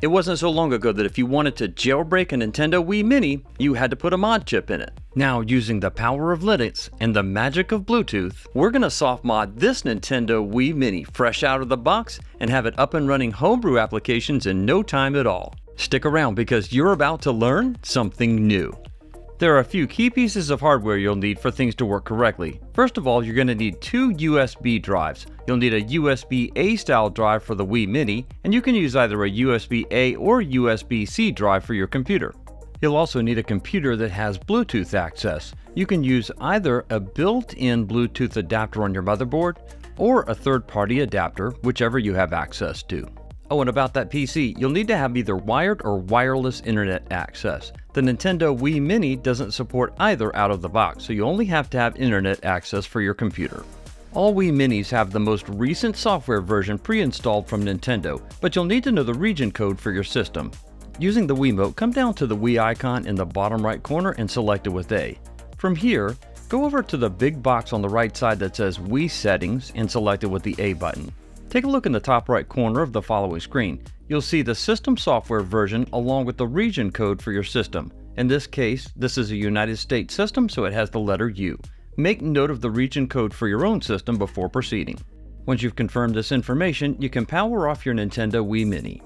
It wasn't so long ago that if you wanted to jailbreak a Nintendo Wii Mini, you had to put a mod chip in it. Now, using the power of Linux and the magic of Bluetooth, we're gonna soft mod this Nintendo Wii Mini fresh out of the box and have it up and running homebrew applications in no time at all. Stick around because you're about to learn something new. There are a few key pieces of hardware you'll need for things to work correctly. First of all, you're going to need two USB drives. You'll need a USB-A style drive for the Wii Mini, and you can use either a USB-A or USB-C drive for your computer. You'll also need a computer that has Bluetooth access. You can use either a built-in Bluetooth adapter on your motherboard or a third-party adapter, whichever you have access to. Oh, and about that PC, you'll need to have either wired or wireless internet access. The Nintendo Wii Mini doesn't support either out of the box, so you only have to have internet access for your computer. All Wii Minis have the most recent software version pre-installed from Nintendo, but you'll need to know the region code for your system. Using the Wiimote, come down to the Wii icon in the bottom right corner and select it with A. From here, go over to the big box on the right side that says Wii Settings and select it with the A button. Take a look in the top right corner of the following screen. You'll see the system software version along with the region code for your system. In this case, this is a United States system, so it has the letter U. Make note of the region code for your own system before proceeding. Once you've confirmed this information, you can power off your Nintendo Wii Mini.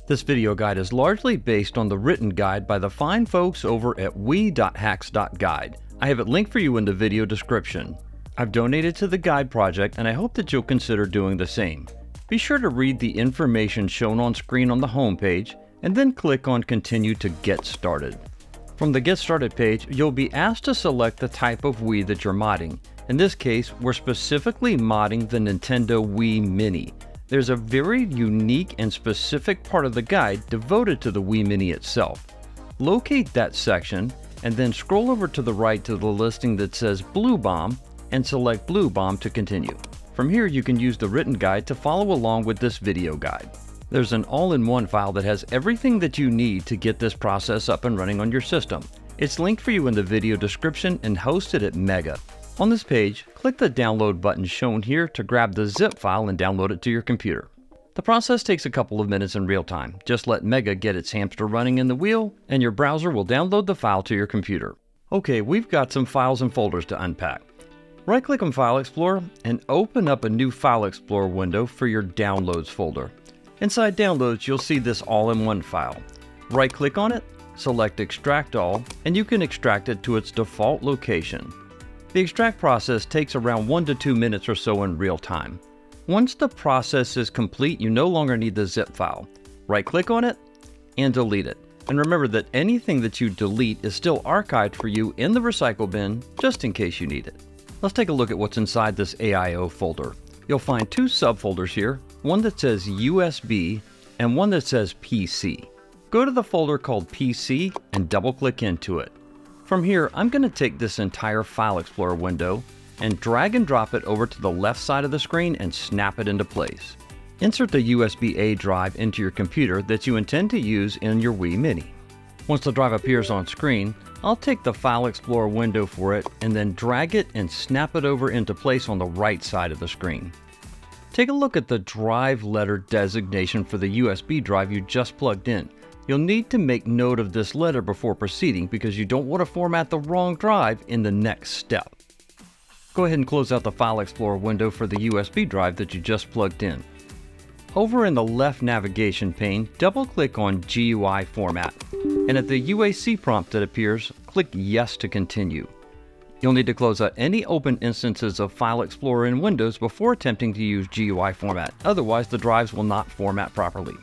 This video guide is largely based on the written guide by the fine folks over at Wii.Hacks.Guide. I have it linked for you in the video description. I've donated to the guide project and I hope that you'll consider doing the same. Be sure to read the information shown on screen on the home page and then click on Continue to get started. From the Get Started page, you'll be asked to select the type of Wii that you're modding. In this case, we're specifically modding the Nintendo Wii Mini. There's a very unique and specific part of the guide devoted to the Wii Mini itself. Locate that section and then scroll over to the right to the listing that says Blue Bomb and select Blue Bomb to continue. From here, you can use the written guide to follow along with this video guide. There's an all-in-one file that has everything that you need to get this process up and running on your system. It's linked for you in the video description and hosted at Mega. On this page, click the download button shown here to grab the zip file and download it to your computer. The process takes a couple of minutes in real time. Just let Mega get its hamster running in the wheel and your browser will download the file to your computer. Okay, we've got some files and folders to unpack. Right-click on File Explorer and open up a new File Explorer window for your Downloads folder. Inside Downloads, you'll see this all-in-one file. Right-click on it, select Extract All, and you can extract it to its default location. The extract process takes around 1 to 2 minutes or so in real time. Once the process is complete, you no longer need the zip file. Right-click on it and delete it. And remember that anything that you delete is still archived for you in the recycle bin, just in case you need it. Let's take a look at what's inside this AIO folder. You'll find two subfolders here, one that says USB and one that says PC. Go to the folder called PC and double-click into it. From here, I'm going to take this entire File Explorer window and drag and drop it over to the left side of the screen and snap it into place. Insert the USB-A drive into your computer that you intend to use in your Wii Mini. Once the drive appears on screen, I'll take the File Explorer window for it and then drag it and snap it over into place on the right side of the screen. Take a look at the drive letter designation for the USB drive you just plugged in. You'll need to make note of this letter before proceeding because you don't want to format the wrong drive in the next step. Go ahead and close out the File Explorer window for the USB drive that you just plugged in. Over in the left navigation pane, double-click on GUI Format, and at the UAC prompt that appears, click Yes to continue. You'll need to close out any open instances of File Explorer in Windows before attempting to use GUI Format, otherwise the drives will not format properly.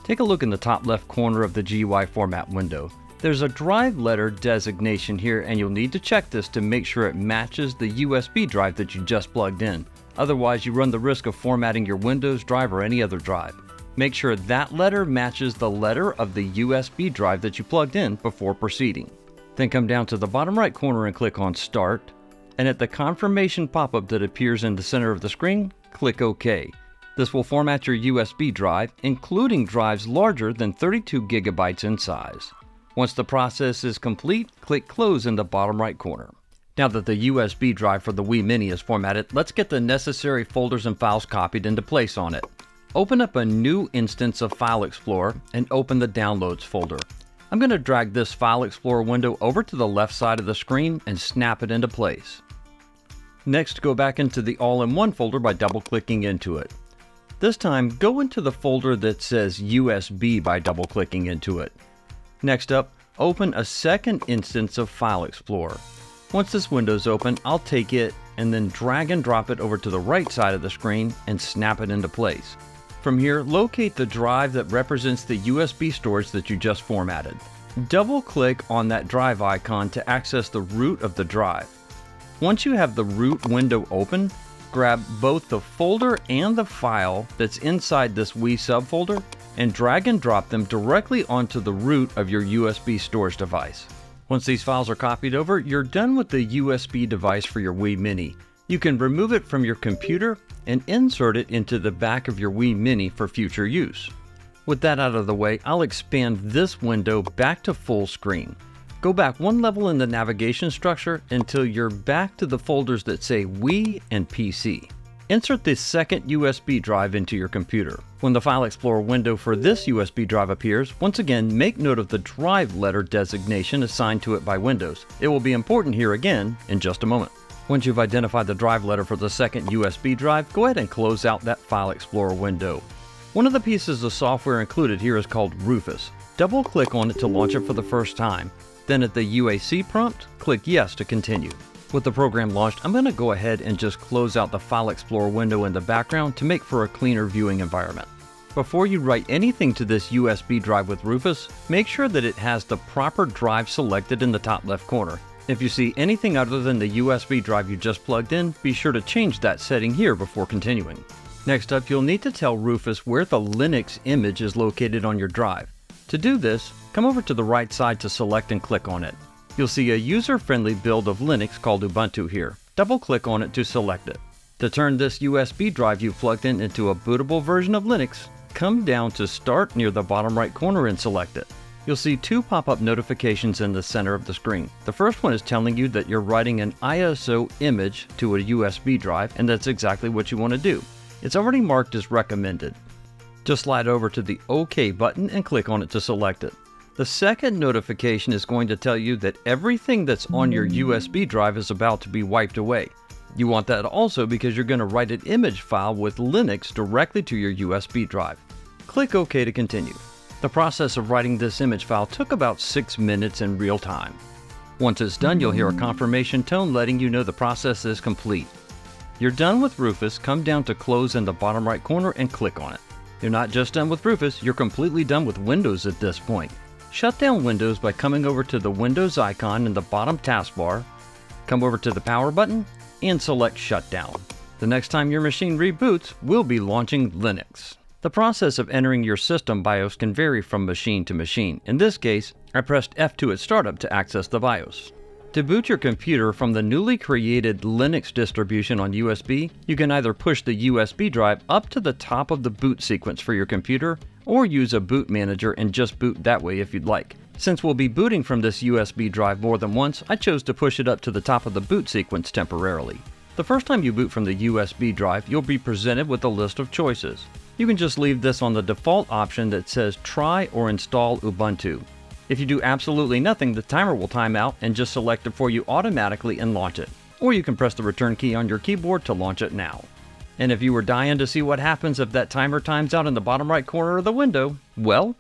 Take a look in the top left corner of the GUI Format window. There's a drive letter designation here and you'll need to check this to make sure it matches the USB drive that you just plugged in. Otherwise, you run the risk of formatting your Windows drive or any other drive. Make sure that letter matches the letter of the USB drive that you plugged in before proceeding. Then come down to the bottom right corner and click on Start. And at the confirmation pop-up that appears in the center of the screen, click OK. This will format your USB drive, including drives larger than 32 gigabytes in size. Once the process is complete, click Close in the bottom right corner. Now that the USB drive for the Wii Mini is formatted, let's get the necessary folders and files copied into place on it. Open up a new instance of File Explorer and open the Downloads folder. I'm going to drag this File Explorer window over to the left side of the screen and snap it into place. Next, go back into the All-in-One folder by double-clicking into it. This time, go into the folder that says USB by double-clicking into it. Next up, open a second instance of File Explorer. Once this window is open, I'll take it and then drag and drop it over to the right side of the screen and snap it into place. From here, locate the drive that represents the USB storage that you just formatted. Double-click on that drive icon to access the root of the drive. Once you have the root window open, grab both the folder and the file that's inside this Wii subfolder and drag and drop them directly onto the root of your USB storage device. Once these files are copied over, you're done with the USB device for your Wii Mini. You can remove it from your computer and insert it into the back of your Wii Mini for future use. With that out of the way, I'll expand this window back to full screen. Go back one level in the navigation structure until you're back to the folders that say Wii and PC. Insert the second USB drive into your computer. When the File Explorer window for this USB drive appears, once again make note of the drive letter designation assigned to it by Windows. It will be important here again in just a moment. Once you've identified the drive letter for the second USB drive, go ahead and close out that File Explorer window. One of the pieces of software included here is called Rufus. Double-click on it to launch it for the first time. Then at the UAC prompt, click Yes to continue. With the program launched, I'm going to go ahead and just close out the File Explorer window in the background to make for a cleaner viewing environment. Before you write anything to this USB drive with Rufus, make sure that it has the proper drive selected in the top left corner. If you see anything other than the USB drive you just plugged in, be sure to change that setting here before continuing. Next up, you'll need to tell Rufus where the Linux image is located on your drive. To do this, come over to the right side to select and click on it. You'll see a user-friendly build of Linux called Ubuntu here. Double-click on it to select it. To turn this USB drive you've plugged in into a bootable version of Linux, come down to Start near the bottom right corner and select it. You'll see two pop-up notifications in the center of the screen. The first one is telling you that you're writing an ISO image to a USB drive, and that's exactly what you want to do. It's already marked as recommended. Just slide over to the OK button and click on it to select it. The second notification is going to tell you that everything that's on your USB drive is about to be wiped away. You want that also because you're going to write an image file with Linux directly to your USB drive. Click OK to continue. The process of writing this image file took about 6 minutes in real time. Once it's done, you'll hear a confirmation tone letting you know the process is complete. You're done with Rufus, come down to Close in the bottom right corner and click on it. You're not just done with Rufus, you're completely done with Windows at this point. Shut down Windows by coming over to the Windows icon in the bottom taskbar, come over to the power button, and select Shutdown. The next time your machine reboots, we'll be launching Linux. The process of entering your system BIOS can vary from machine to machine. In this case, I pressed F2 at startup to access the BIOS. To boot your computer from the newly created Linux distribution on USB, you can either push the USB drive up to the top of the boot sequence for your computer, or use a boot manager and just boot that way if you'd like. Since we'll be booting from this USB drive more than once, I chose to push it up to the top of the boot sequence temporarily. The first time you boot from the USB drive, you'll be presented with a list of choices. You can just leave this on the default option that says Try or Install Ubuntu. If you do absolutely nothing, the timer will time out and just select it for you automatically and launch it. Or you can press the return key on your keyboard to launch it now. And if you were dying to see what happens if that timer times out in the bottom right corner of the window, well,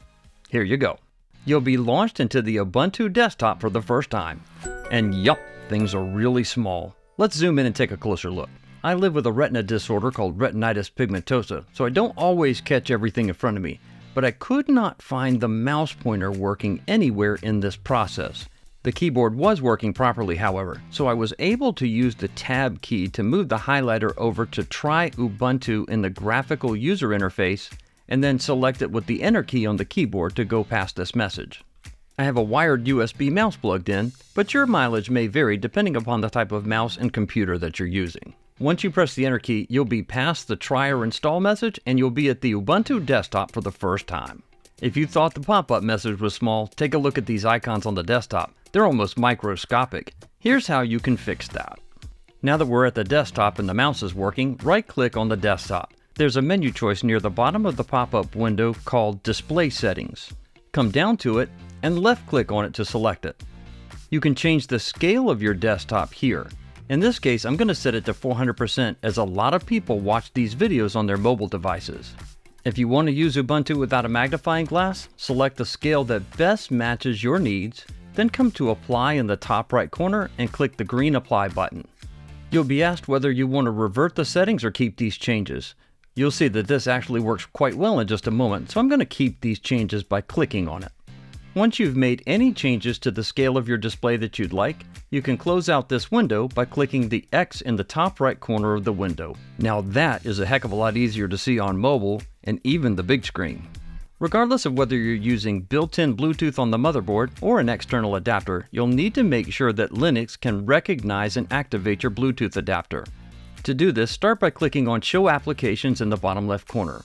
here you go. You'll be launched into the Ubuntu desktop for the first time. And yup, things are really small. Let's zoom in and take a closer look. I live with a retina disorder called retinitis pigmentosa, so I don't always catch everything in front of me. But I could not find the mouse pointer working anywhere in this process. The keyboard was working properly, however, so I was able to use the Tab key to move the highlighter over to Try Ubuntu in the graphical user interface, and then select it with the Enter key on the keyboard to go past this message. I have a wired USB mouse plugged in, but your mileage may vary depending upon the type of mouse and computer that you're using. Once you press the Enter key, you'll be past the Try or Install message, and you'll be at the Ubuntu desktop for the first time. If you thought the pop-up message was small, take a look at these icons on the desktop. They're almost microscopic. Here's how you can fix that. Now that we're at the desktop and the mouse is working, right-click on the desktop. There's a menu choice near the bottom of the pop-up window called Display Settings. Come down to it and left-click on it to select it. You can change the scale of your desktop here. In this case, I'm going to set it to 400% as a lot of people watch these videos on their mobile devices. If you want to use Ubuntu without a magnifying glass, select the scale that best matches your needs, then come to Apply in the top right corner and click the green Apply button. You'll be asked whether you want to revert the settings or keep these changes. You'll see that this actually works quite well in just a moment, so I'm going to keep these changes by clicking on it. Once you've made any changes to the scale of your display that you'd like, you can close out this window by clicking the X in the top right corner of the window. Now that is a heck of a lot easier to see on mobile and even the big screen. Regardless of whether you're using built-in Bluetooth on the motherboard or an external adapter, you'll need to make sure that Linux can recognize and activate your Bluetooth adapter. To do this, start by clicking on Show Applications in the bottom left corner.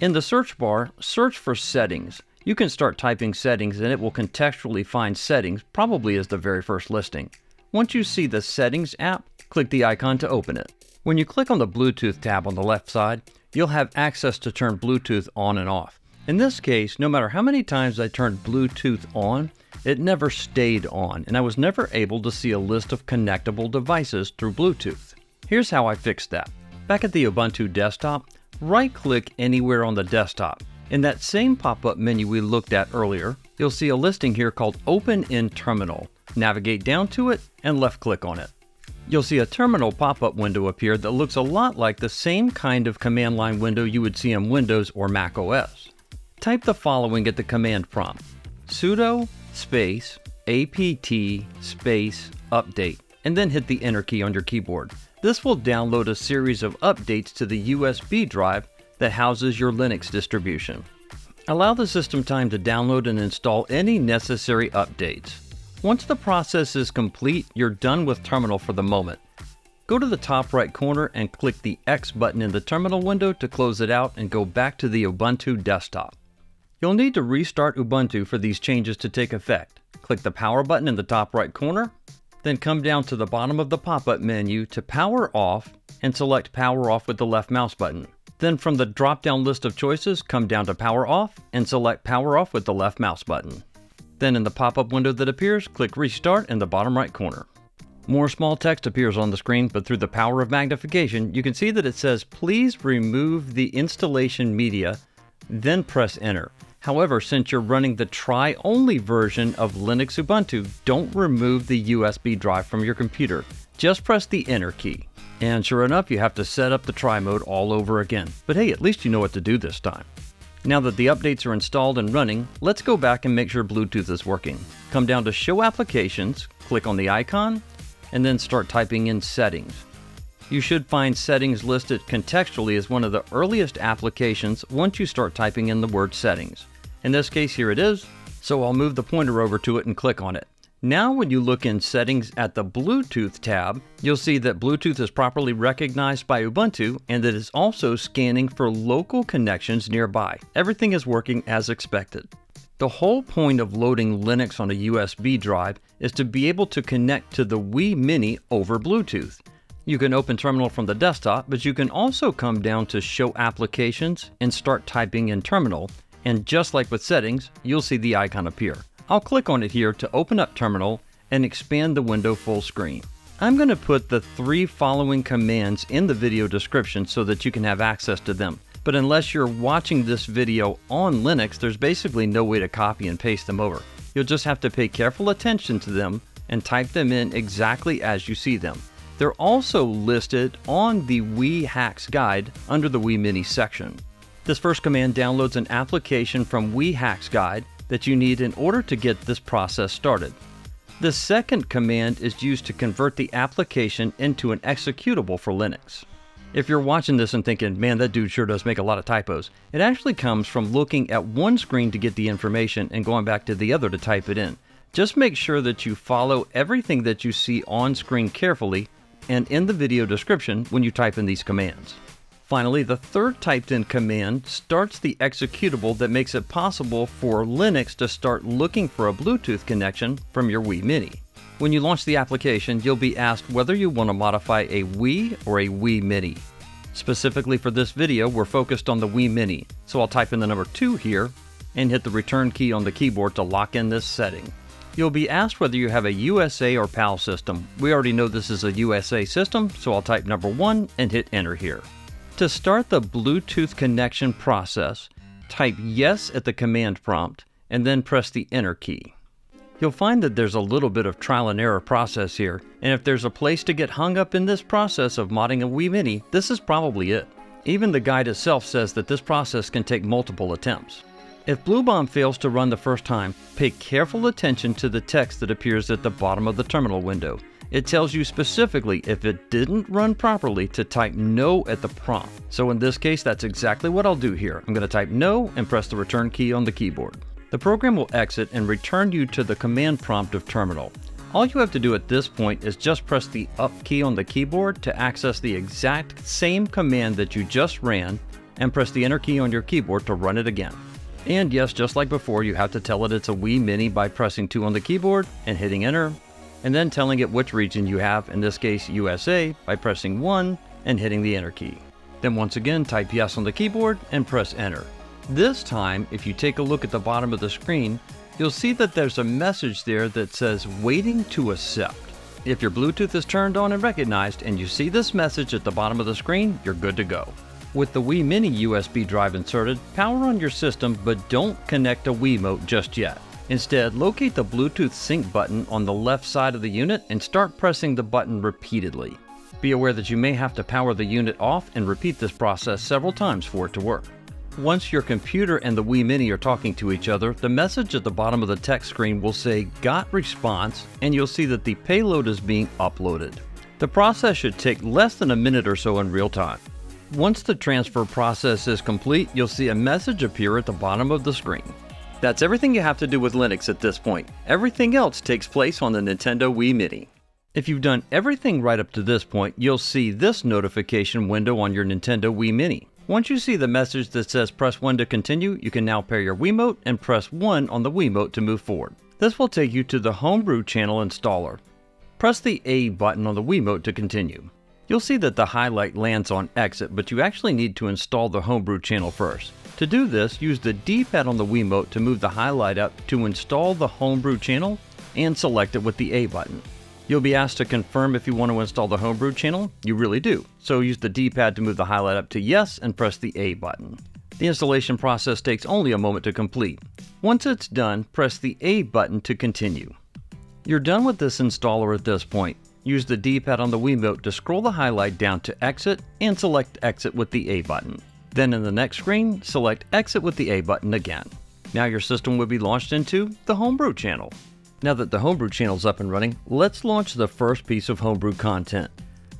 In the search bar, search for Settings. You can start typing settings and it will contextually find settings, probably as the very first listing. Once you see the Settings app, click the icon to open it. When you click on the Bluetooth tab on the left side, you'll have access to turn Bluetooth on and off. In this case, no matter how many times I turned Bluetooth on, it never stayed on, and I was never able to see a list of connectable devices through Bluetooth. Here's how I fixed that. Back at the Ubuntu desktop, right-click anywhere on the desktop. In that same pop-up menu we looked at earlier, you'll see a listing here called Open in Terminal. Navigate down to it and left-click on it. You'll see a terminal pop-up window appear that looks a lot like the same kind of command line window you would see in Windows or Mac OS. Type the following at the command prompt: sudo space apt space update, and then hit the enter key on your keyboard. This will download a series of updates to the USB drive that houses your Linux distribution. Allow the system time to download and install any necessary updates. Once the process is complete, you're done with Terminal for the moment. Go to the top right corner and click the X button in the Terminal window to close it out and go back to the Ubuntu desktop. You'll need to restart Ubuntu for these changes to take effect. Click the Power button in the top right corner, then come down to the bottom of the pop-up menu to Power Off and select Power Off with the left mouse button. Then from the drop-down list of choices, come down to Power Off and select Power Off with the left mouse button. Then in the pop-up window that appears, click Restart in the bottom right corner. More small text appears on the screen, but through the power of magnification, you can see that it says, "Please remove the installation media," then press Enter. However, since you're running the try-only version of Linux Ubuntu, don't remove the USB drive from your computer. Just press the Enter key. And sure enough, you have to set up the try mode all over again. But hey, at least you know what to do this time. Now that the updates are installed and running, let's go back and make sure Bluetooth is working. Come down to Show Applications, click on the icon, and then start typing in Settings. You should find Settings listed contextually as one of the earliest applications once you start typing in the word Settings. In this case, here it is, so I'll move the pointer over to it and click on it. Now when you look in Settings at the Bluetooth tab, you'll see that Bluetooth is properly recognized by Ubuntu and it is also scanning for local connections nearby. Everything is working as expected. The whole point of loading Linux on a USB drive is to be able to connect to the Wii Mini over Bluetooth. You can open Terminal from the desktop, but you can also come down to Show Applications and start typing in Terminal, and just like with Settings, you'll see the icon appear. I'll click on it here to open up Terminal and expand the window full screen. I'm going to put the 3 following commands in the video description so that you can have access to them. But unless you're watching this video on Linux, there's basically no way to copy and paste them over. You'll just have to pay careful attention to them and type them in exactly as you see them. They're also listed on the Wii Hacks guide under the Wii Mini section. This first command downloads an application from Wii Hacks guide that you need in order to get this process started. The second command is used to convert the application into an executable for Linux. If you're watching this and thinking, man, that dude sure does make a lot of typos, it actually comes from looking at one screen to get the information and going back to the other to type it in. Just make sure that you follow everything that you see on screen carefully and in the video description when you type in these commands. Finally, the third typed in command starts the executable that makes it possible for Linux to start looking for a Bluetooth connection from your Wii Mini. When you launch the application, you'll be asked whether you want to modify a Wii or a Wii Mini. Specifically for this video, we're focused on the Wii Mini, so I'll type in the number 2 here and hit the return key on the keyboard to lock in this setting. You'll be asked whether you have a USA or PAL system. We already know this is a USA system, so I'll type number 1 and hit enter here. To start the Bluetooth connection process, type yes at the command prompt and then press the enter key. You'll find that there's a little bit of trial and error process here, and if there's a place to get hung up in this process of modding a Wii Mini, this is probably it. Even the guide itself says that this process can take multiple attempts. If bluebomb fails to run the first time, pay careful attention to the text that appears at the bottom of the terminal window. It tells you specifically if it didn't run properly to type no at the prompt. So in this case, that's exactly what I'll do here. I'm going to type no and press the return key on the keyboard. The program will exit and return you to the command prompt of terminal. All you have to do at this point is just press the up key on the keyboard to access the exact same command that you just ran and press the enter key on your keyboard to run it again. And yes, just like before, you have to tell it it's a Wii Mini by pressing 2 on the keyboard and hitting enter, and then telling it which region you have, in this case USA, by pressing 1 and hitting the enter key. Then once again, type yes on the keyboard and press enter. This time, if you take a look at the bottom of the screen, you'll see that there's a message there that says waiting to accept. If your Bluetooth is turned on and recognized and you see this message at the bottom of the screen, you're good to go. With the Wii Mini USB drive inserted, power on your system, but don't connect a Wiimote just yet. Instead, locate the Bluetooth sync button on the left side of the unit and start pressing the button repeatedly. Be aware that you may have to power the unit off and repeat this process several times for it to work. Once your computer and the Wii Mini are talking to each other, the message at the bottom of the text screen will say "Got response," and you'll see that the payload is being uploaded. The process should take less than a minute or so in real time. Once the transfer process is complete, you'll see a message appear at the bottom of the screen. That's everything you have to do with Linux at this point. Everything else takes place on the Nintendo Wii Mini. If you've done everything right up to this point, you'll see this notification window on your Nintendo Wii Mini. Once you see the message that says press 1 to continue, you can now pair your Wiimote and press 1 on the Wiimote to move forward. This will take you to the Homebrew channel installer. Press the A button on the Wiimote to continue. You'll see that the highlight lands on exit, but you actually need to install the Homebrew channel first. To do this, use the D-pad on the Wiimote to move the highlight up to install the Homebrew channel and select it with the A button. You'll be asked to confirm if you want to install the Homebrew channel. You really do. So use the D-pad to move the highlight up to yes and press the A button. The installation process takes only a moment to complete. Once it's done, press the A button to continue. You're done with this installer at this point. Use the D-pad on the Wiimote to scroll the highlight down to exit and select exit with the A button. Then in the next screen, select exit with the A button again. Now your system will be launched into the Homebrew channel. Now that the Homebrew channel is up and running, let's launch the first piece of Homebrew content.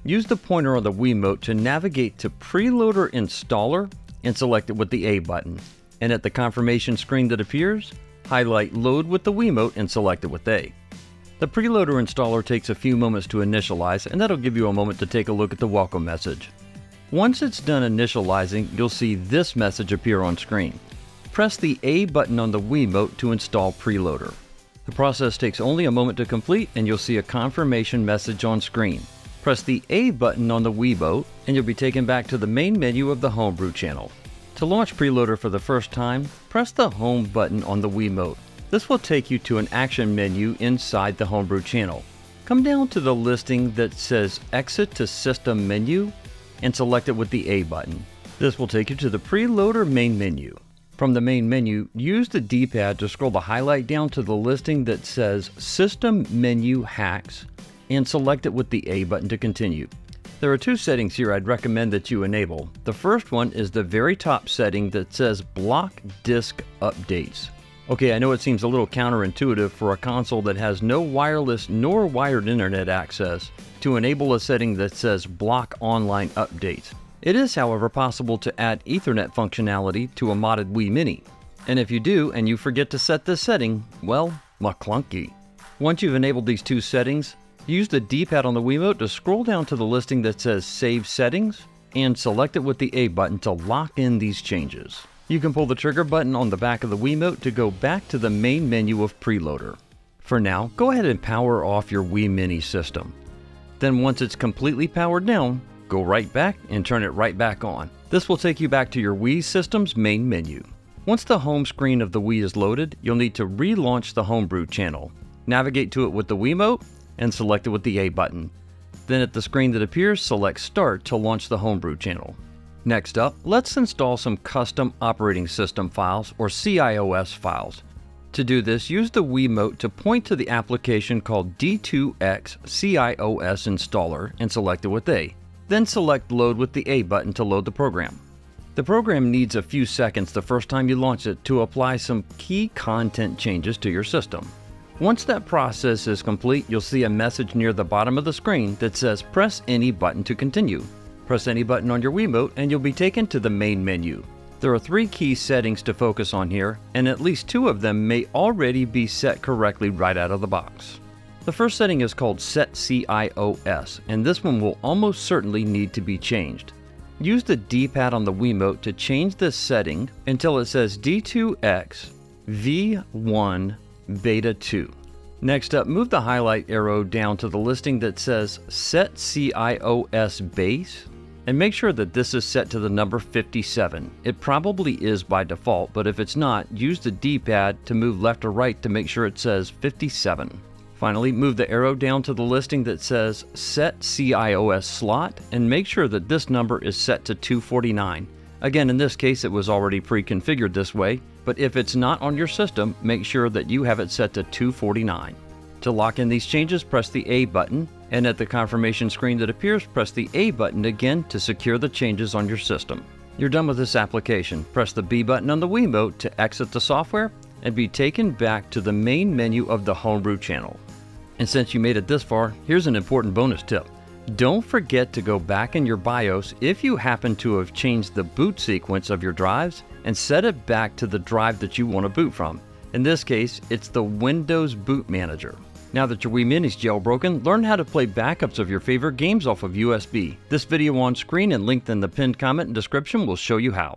Use the pointer on the Wiimote to navigate to Preloader Installer and select it with the A button. And at the confirmation screen that appears, highlight Load with the Wiimote and select it with A. The Preloader Installer takes a few moments to initialize, and that'll give you a moment to take a look at the welcome message. Once it's done initializing, you'll see this message appear on screen. Press the A button on the Wiimote to install Preloader. The process takes only a moment to complete, and you'll see a confirmation message on screen. Press the A button on the Wiimote, and you'll be taken back to the main menu of the Homebrew channel. To launch Preloader for the first time, press the Home button on the Wiimote. This will take you to an action menu inside the Homebrew channel. Come down to the listing that says Exit to System Menu and select it with the A button. This will take you to the Preloader main menu. From the main menu, use the D-pad to scroll the highlight down to the listing that says System Menu Hacks and select it with the A button to continue. There are 2 settings here I'd recommend that you enable. The first one is the very top setting that says Block Disk Updates. Okay, I know it seems a little counterintuitive for a console that has no wireless nor wired internet access to enable a setting that says Block Online Updates. It is, however, possible to add Ethernet functionality to a modded Wii Mini. And if you do and you forget to set this setting, well, McClunky. Once you've enabled these 2 settings, use the D-pad on the Wiimote to scroll down to the listing that says Save Settings and select it with the A button to lock in these changes. You can pull the trigger button on the back of the Wiimote to go back to the main menu of Preloader. For now, go ahead and power off your Wii Mini system. Then once it's completely powered down, Go right back and turn it right back on. This will take you back to your Wii system's main menu. Once the home screen of the Wii is loaded, you'll need to relaunch the Homebrew channel. Navigate to it with the Wiimote and select it with the A button. Then at the screen that appears, select Start to launch the Homebrew channel. Next up, let's install some custom operating system files or CIOS files. To do this, use the Wiimote to point to the application called D2X CIOS Installer and select it with A. Then select Load with the A button to load the program. The program needs a few seconds the first time you launch it to apply some key content changes to your system. Once that process is complete, you'll see a message near the bottom of the screen that says Press any button to continue. Press any button on your Wiimote and you'll be taken to the main menu. There are 3 key settings to focus on here, and at least 2 of them may already be set correctly right out of the box. The first setting is called Set CIOS, and this one will almost certainly need to be changed. Use the D-pad on the Wiimote to change this setting until it says D2X V1 Beta 2. Next up, move the highlight arrow down to the listing that says Set CIOS Base and make sure that this is set to the number 57. It probably is by default, but if it's not, use the D-pad to move left or right to make sure it says 57. Finally, move the arrow down to the listing that says Set CIOS Slot and make sure that this number is set to 249. Again, in this case, it was already pre-configured this way, but if it's not on your system, make sure that you have it set to 249. To lock in these changes, press the A button, and at the confirmation screen that appears, press the A button again to secure the changes on your system. You're done with this application. Press the B button on the Wiimote to exit the software and be taken back to the main menu of the Homebrew channel. And since you made it this far, here's an important bonus tip. Don't forget to go back in your BIOS if you happen to have changed the boot sequence of your drives and set it back to the drive that you want to boot from. In this case, it's the Windows Boot Manager. Now that your Wii Mini's jailbroken, learn how to play backups of your favorite games off of USB. This video on screen and linked in the pinned comment and description will show you how.